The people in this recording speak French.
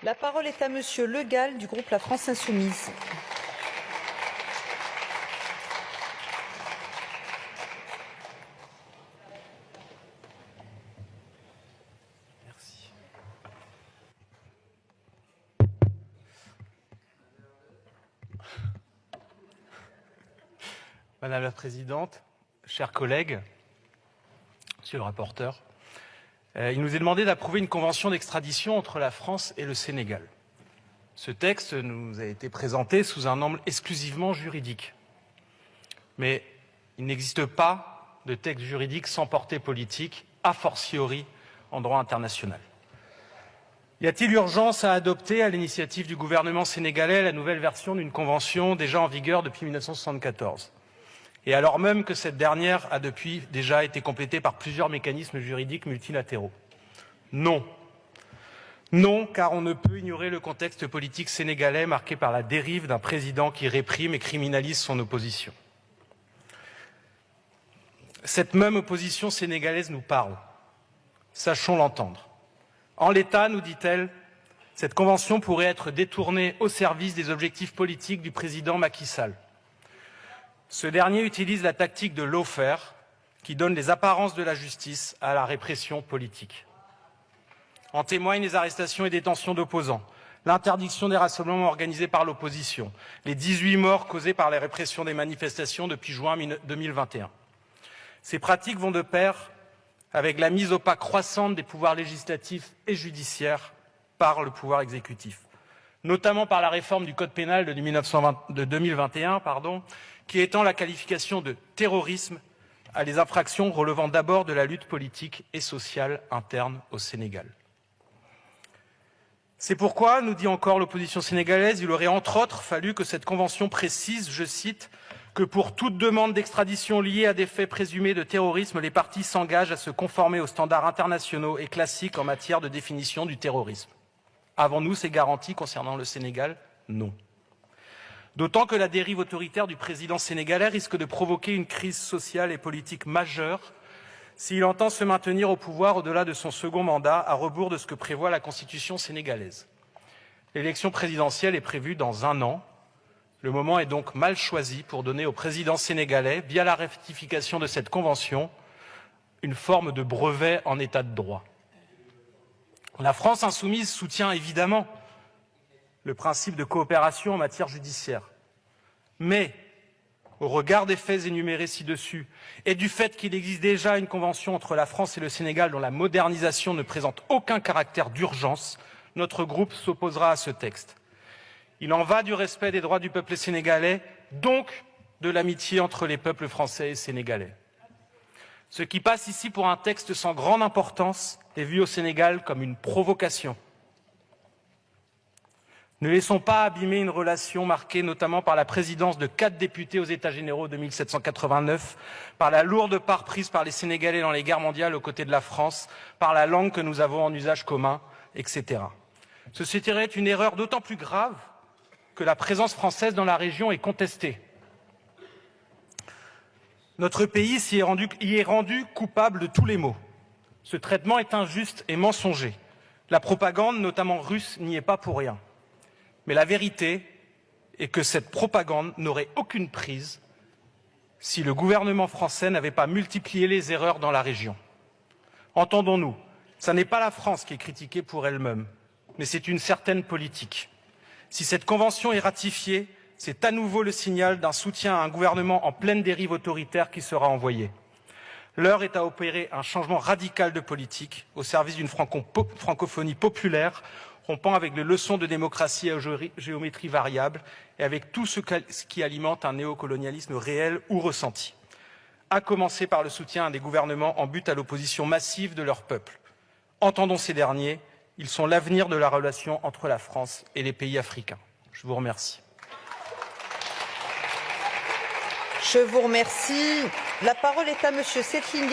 La parole est à Monsieur Le Gall du groupe La France Insoumise. Merci. Madame la Présidente, chers collègues, Monsieur le rapporteur, il nous est demandé d'approuver une convention d'extradition entre la France et le Sénégal. Ce texte nous a été présenté sous un angle exclusivement juridique. Mais il n'existe pas de texte juridique sans portée politique, a fortiori en droit international. Y a-t-il urgence à adopter, à l'initiative du gouvernement sénégalais, la nouvelle version d'une convention déjà en vigueur depuis 1974 ? Et alors même que cette dernière a depuis déjà été complétée par plusieurs mécanismes juridiques multilatéraux. Non. Non, car on ne peut ignorer le contexte politique sénégalais marqué par la dérive d'un président qui réprime et criminalise son opposition. Cette même opposition sénégalaise nous parle. Sachons l'entendre. En l'état, nous dit-elle, cette convention pourrait être détournée au service des objectifs politiques du président Macky Sall. Ce dernier utilise la tactique de lawfare qui donne les apparences de la justice à la répression politique. En témoignent les arrestations et détentions d'opposants, l'interdiction des rassemblements organisés par l'opposition, les 18 morts causés par les répressions des manifestations depuis juin 2021. Ces pratiques vont de pair avec la mise au pas croissante des pouvoirs législatifs et judiciaires par le pouvoir exécutif, notamment par la réforme du Code pénal de 2021, qui étend la qualification de terrorisme à les infractions relevant d'abord de la lutte politique et sociale interne au Sénégal. C'est pourquoi, nous dit encore l'opposition sénégalaise, il aurait entre autres fallu que cette convention précise, je cite, que pour toute demande d'extradition liée à des faits présumés de terrorisme, les parties s'engagent à se conformer aux standards internationaux et classiques en matière de définition du terrorisme. Avons-nous ces garanties concernant le Sénégal? Non. D'autant que la dérive autoritaire du président sénégalais risque de provoquer une crise sociale et politique majeure s'il entend se maintenir au pouvoir au-delà de son second mandat, à rebours de ce que prévoit la Constitution sénégalaise. L'élection présidentielle est prévue dans 1 an. Le moment est donc mal choisi pour donner au président sénégalais, via la ratification de cette convention, une forme de brevet en état de droit. La France insoumise soutient évidemment le principe de coopération en matière judiciaire. Mais, au regard des faits énumérés ci-dessus et du fait qu'il existe déjà une convention entre la France et le Sénégal dont la modernisation ne présente aucun caractère d'urgence, notre groupe s'opposera à ce texte. Il en va du respect des droits du peuple sénégalais, donc de l'amitié entre les peuples français et sénégalais. Ce qui passe ici pour un texte sans grande importance est vu au Sénégal comme une provocation. Ne laissons pas abîmer une relation marquée notamment par la présidence de 4 députés aux États généraux de 1789, par la lourde part prise par les Sénégalais dans les guerres mondiales aux côtés de la France, par la langue que nous avons en usage commun, etc. Ce serait une erreur d'autant plus grave que la présence française dans la région est contestée. Notre pays y est rendu coupable de tous les maux. Ce traitement est injuste et mensonger. La propagande, notamment russe, n'y est pas pour rien. Mais la vérité est que cette propagande n'aurait aucune prise si le gouvernement français n'avait pas multiplié les erreurs dans la région. Entendons-nous, ce n'est pas la France qui est critiquée pour elle-même, mais c'est une certaine politique. Si cette convention est ratifiée, c'est à nouveau le signal d'un soutien à un gouvernement en pleine dérive autoritaire qui sera envoyé. L'heure est à opérer un changement radical de politique au service d'une francophonie populaire, rompant avec les leçons de démocratie à géométrie variable et avec tout ce qui alimente un néocolonialisme réel ou ressenti. À commencer par le soutien à des gouvernements en but à l'opposition massive de leur peuple. Entendons ces derniers, ils sont l'avenir de la relation entre la France et les pays africains. Je vous remercie. Je vous remercie. La parole est à Monsieur Settling.